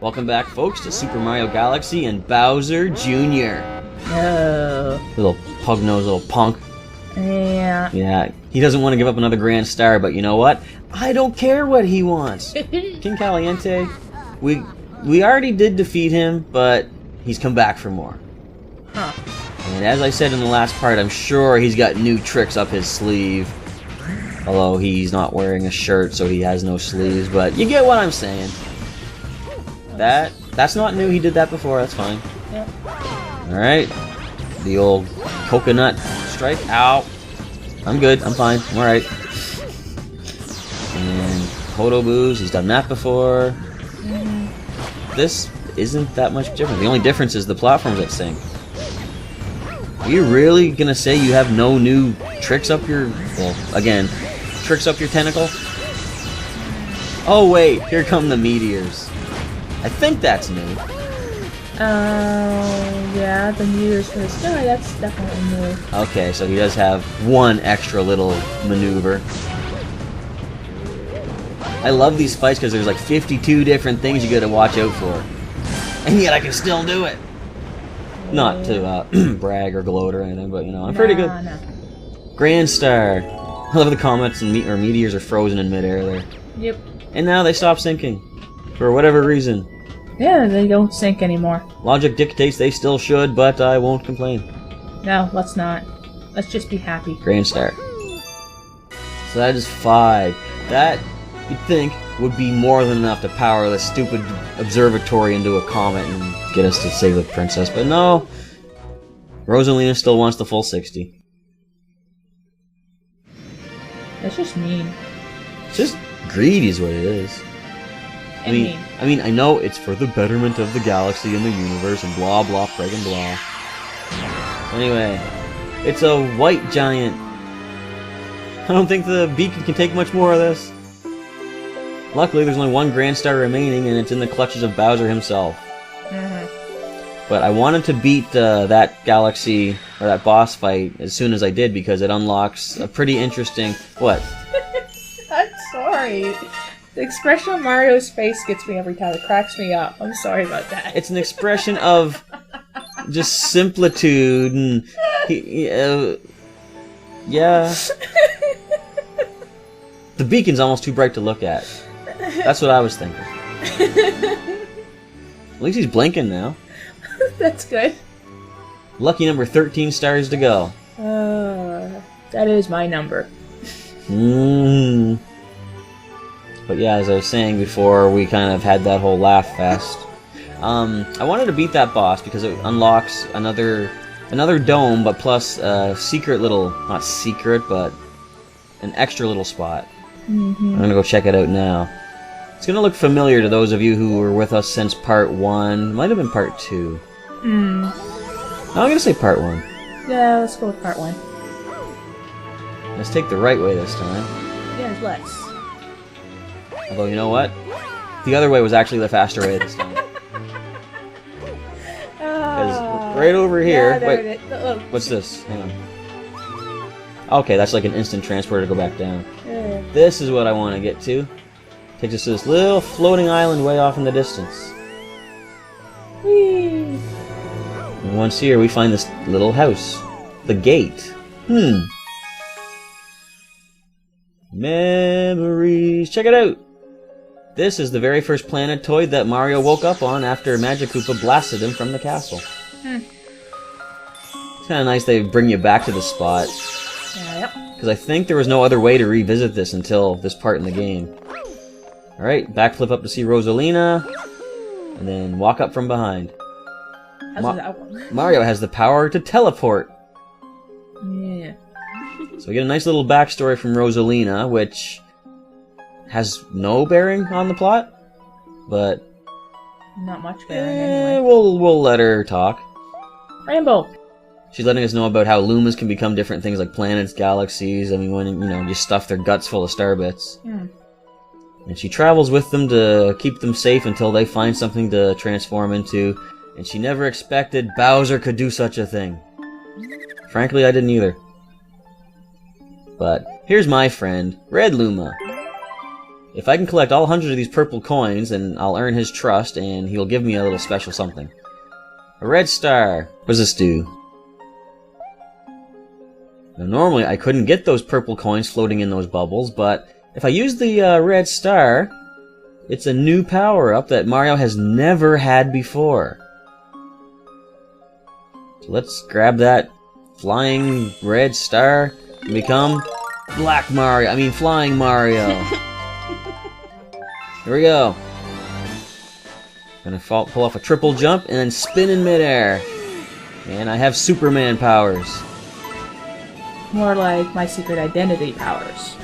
Welcome back, folks, to Super Mario Galaxy and Bowser Jr. No. Little pug-nosed little punk. Yeah. Yeah, he doesn't want to give up another Grand Star, but you know what? I don't care what he wants. King Kaliente, we already did defeat him, but he's come back for more. Huh. And as I said in the last part, I'm sure he's got new tricks up his sleeve. Although he's not wearing a shirt, so he has no sleeves, but you get what I'm saying. That's not new, he did that before, that's fine. Yep. Alright. The old coconut strike. Ow. I'm good, I'm fine, I'm alright. And Hodo Boos, he's done that before. This isn't that much different. The only difference is the platforms that sink. Are you really gonna say you have no new tricks up your... well, again, tricks up your tentacle? Oh wait, here come the meteors. I think that's new. Yeah, the meteors for the sky, that's definitely new. Okay, so he does have one extra little maneuver. I love these fights because there's like 52 different things you gotta watch out for. And yet I can still do it! Not to brag or gloat or anything, but you know, I'm pretty good. No. Grand Star. I love the comets and meteors are frozen in midair there. Yep. And now they stop sinking. For whatever reason. Yeah, they don't sink anymore. Logic dictates they still should, but I won't complain. No, let's not. Let's just be happy. Grand Star. So that is 5. That, you'd think, would be more than enough to power the stupid observatory into a comet and get us to save the princess, but no. Rosalina still wants the full 60. That's just mean. It's just greedy is what it is. I mean, I know it's for the betterment of the galaxy and the universe and blah blah friggin' blah. Anyway, it's a white giant. I don't think the beacon can take much more of this. Luckily, there's only one Grand Star remaining, and it's in the clutches of Bowser himself. But I wanted to beat that galaxy, or that boss fight, as soon as I did, because it unlocks a pretty interesting... What? I'm sorry. The expression on Mario's face gets me every time. It cracks me up. I'm sorry about that. It's an expression of just similitude, and... yeah. The beacon's almost too bright to look at. That's what I was thinking. At least he's blinking now. That's good. Lucky number 13 stars to go. That is my number. But yeah, as I was saying before, we kind of had that whole laugh fest. I wanted to beat that boss because it unlocks another dome, but plus a secret little... not secret, but an extra little spot. I'm gonna go check it out now. It's gonna look familiar to those of you who were with us since part 1. Might have been part 2. No, I'm gonna say part 1. Yeah, let's go with part 1. Let's take the right way this time. Yeah, let's. Although, you know what? The other way was actually the faster way this time. Because right over here... Yeah, wait, it is. what's this? Hang on. Okay, that's like an instant transport to go back down. Yeah. This is what I want to get to. Takes us to this little floating island way off in the distance. Whee! And once here, we find this little house. The gate. Memories. Check it out! This is the very first planetoid that Mario woke up on after Magic Koopa blasted him from the castle. It's kind of nice they bring you back to the spot. Yep. Because I think there was no other way to revisit this until this part in the game. Alright, backflip up to see Rosalina, and then walk up from behind. How does that work? Mario has the power to teleport! Yeah. So we get a nice little backstory from Rosalina, which has no bearing on the plot, but... not much bearing anyway. We'll let her talk. Rainbow! She's letting us know about how Lumas can become different things like planets, galaxies. I mean, when you stuff their guts full of star bits. And she travels with them to keep them safe until they find something to transform into. And she never expected Bowser could do such a thing. Frankly, I didn't either. But here's my friend, Red Luma. if I can collect all 100 of these purple coins, then I'll earn his trust, and he'll give me a little special something. A red star. What does this do? Now, normally, I couldn't get those purple coins floating in those bubbles, but if I use the red star, it's a new power-up that Mario has never had before. So let's grab that flying red star and become Black Mario. I mean, Flying Mario. Here we go. Gonna pull off a triple jump and then spin in midair. And I have Superman powers. More like my secret identity powers.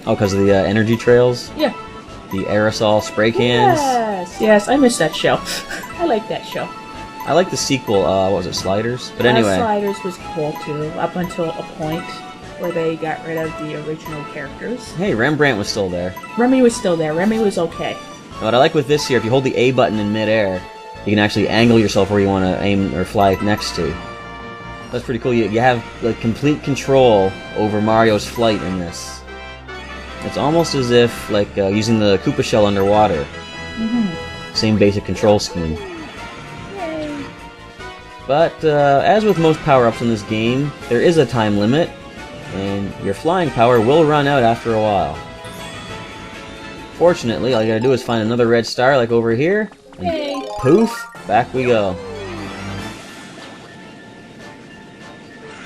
Oh, because of the energy trails? Yeah. The aerosol spray cans? Yes, I miss that show. I like that show. I like the sequel, what was it, Sliders? But anyway. Sliders was cool too, up until a point where they got rid of the original characters. Hey, Rembrandt was still there. Remy was still there. Remy was okay. Now, what I like with this here, if you hold the A button in midair, you can actually angle yourself where you want to aim or fly next to. That's pretty cool. You have like complete control over Mario's flight in this. It's almost as if like using the Koopa shell underwater. Same basic control scheme. Yay. But as with most power-ups in this game, there is a time limit, and your flying power will run out after a while. Fortunately, all you gotta do is find another red star like over here, and Yay. poof, back we go.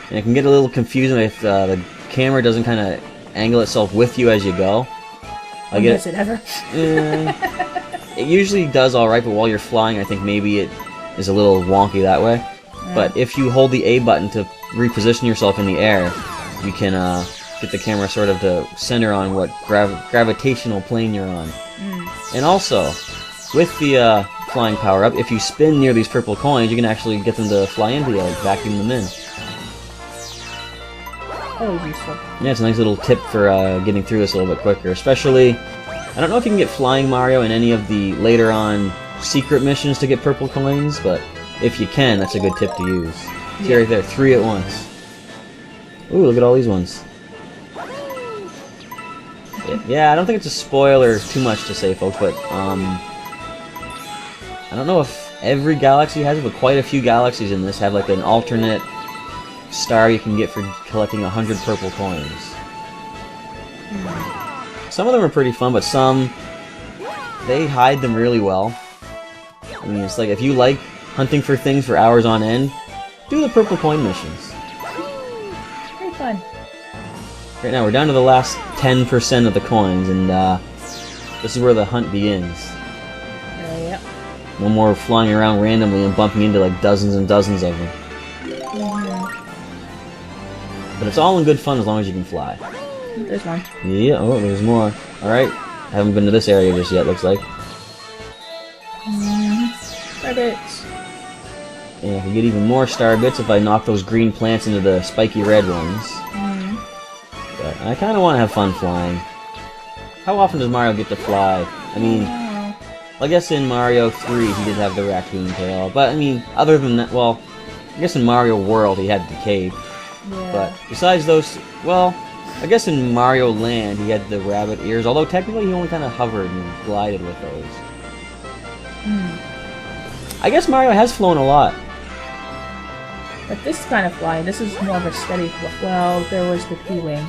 And it can get a little confusing if the camera doesn't kind of angle itself with you as you go. Does it ever? It usually does alright, but while you're flying, I think maybe it is a little wonky that way. But if you hold the A button to reposition yourself in the air, you can get the camera sort of to center on what gravitational plane you're on. And also, with the flying power-up, if you spin near these purple coins, you can actually get them to fly into you, like vacuum them in. Always useful. Yeah, it's a nice little tip for getting through this a little bit quicker. Especially, I don't know if you can get Flying Mario in any of the later on secret missions to get purple coins, but if you can, that's a good tip to use. See right there, 3 at once. Ooh, look at all these ones. Yeah, I don't think it's a spoiler too much to say, folks, but I don't know if every galaxy has it, but quite a few galaxies in this have like an alternate star you can get for collecting 100 purple coins. Some of them are pretty fun, but some, they hide them really well. I mean, it's like, if you like hunting for things for hours on end, do the purple coin missions. Very fun. Right now, we're down to the last 10% of the coins, and this is where the hunt begins. Yep. No more flying around randomly and bumping into like dozens and dozens of them. But it's all in good fun as long as you can fly. There's one. Yeah, oh, there's more. Alright, I haven't been to this area just yet, looks like. Star bits. And I can get even more star bits if I knock those green plants into the spiky red ones. But I kind of want to have fun flying. How often does Mario get to fly? I mean, I guess in Mario 3 he did have the raccoon tail, but I mean, other than that, well, I guess in Mario World he had the cape. Yeah. But besides those, well, I guess in Mario Land he had the rabbit ears, although technically he only kind of hovered and glided with those. I guess Mario has flown a lot. But this kind of flying, this is more of a steady well, there was the P-Wing.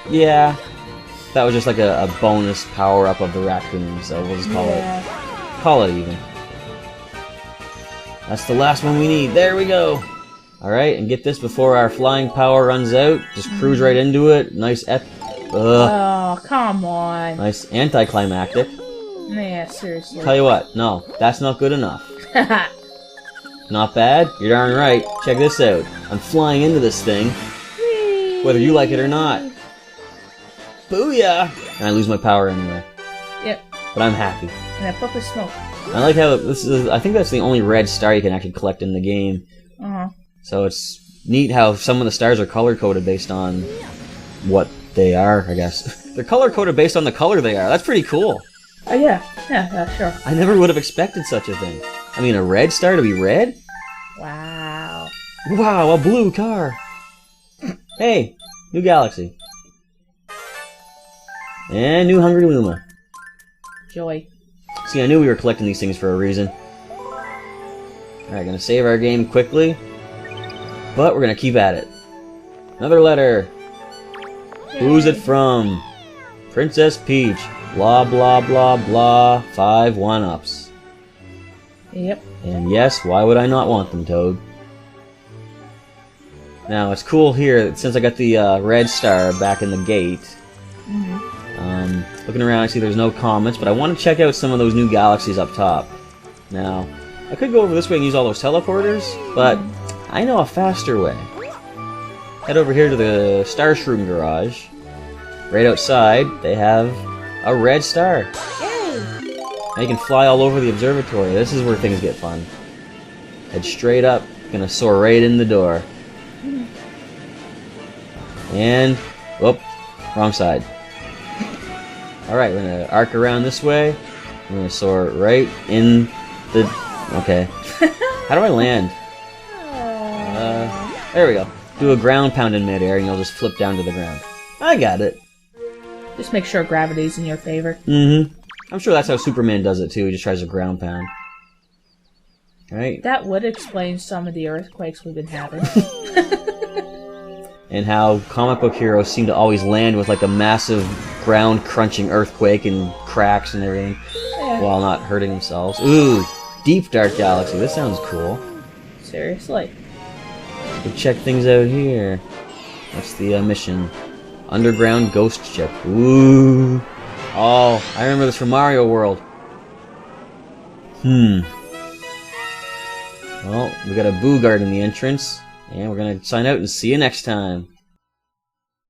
Yeah, that was just like a bonus power-up of the raccoon, so we'll just call it even. That's the last one we need. There we go! Alright, and get this before our flying power runs out. Just cruise right into it. Nice Oh, come on. Nice anticlimactic. Yeah, seriously. Tell you what, no, that's not good enough. Not bad? You're darn right. Check this out. I'm flying into this thing, whether you like it or not. Booyah! And I lose my power anyway. Yep. But I'm happy. And a puff of smoke. I like how this is. I think that's the only red star you can actually collect in the game. So it's neat how some of the stars are color-coded based on what they are, I guess. They're color-coded based on the color they are. That's pretty cool. Oh, yeah. Yeah, sure. I never would have expected such a thing. I mean, a red star to be red? Wow. Wow, a blue car! Hey, new galaxy. And new Hungry Luma. Joy. See, I knew we were collecting these things for a reason. Alright, gonna save our game quickly. But we're gonna keep at it. Another letter. Yay. Who's it from? Princess Peach. Blah blah blah blah. 5 1-ups. Yep. And yes, why would I not want them, Toad? Now, it's cool here, that since I got the red star back in the gate. Looking around, I see there's no comments, but I want to check out some of those new galaxies up top. Now, I could go over this way and use all those teleporters, but I know a faster way. Head over here to the Star Shroom Garage. Right outside, they have a red star. Yay! Now you can fly all over the observatory. This is where things get fun. Head straight up, gonna soar right in the door. And, whoop, wrong side. Alright, we're gonna arc around this way. We're gonna soar right in the... Okay. How do I land? There we go. Do a ground pound in midair and you'll just flip down to the ground. I got it. Just make sure gravity's in your favor. I'm sure that's how Superman does it too. He just tries to ground pound. Right? That would explain some of the earthquakes we've been having. And how comic book heroes seem to always land with like a massive ground-crunching earthquake and cracks and everything, while not hurting themselves. Ooh, Deep Dark Galaxy. This sounds cool. Seriously. We'll check things out here. What's the mission? Underground Ghost Ship. Ooh. Oh, I remember this from Mario World. Well, we got a Boo Guard in the entrance. And we're gonna sign out and see you next time.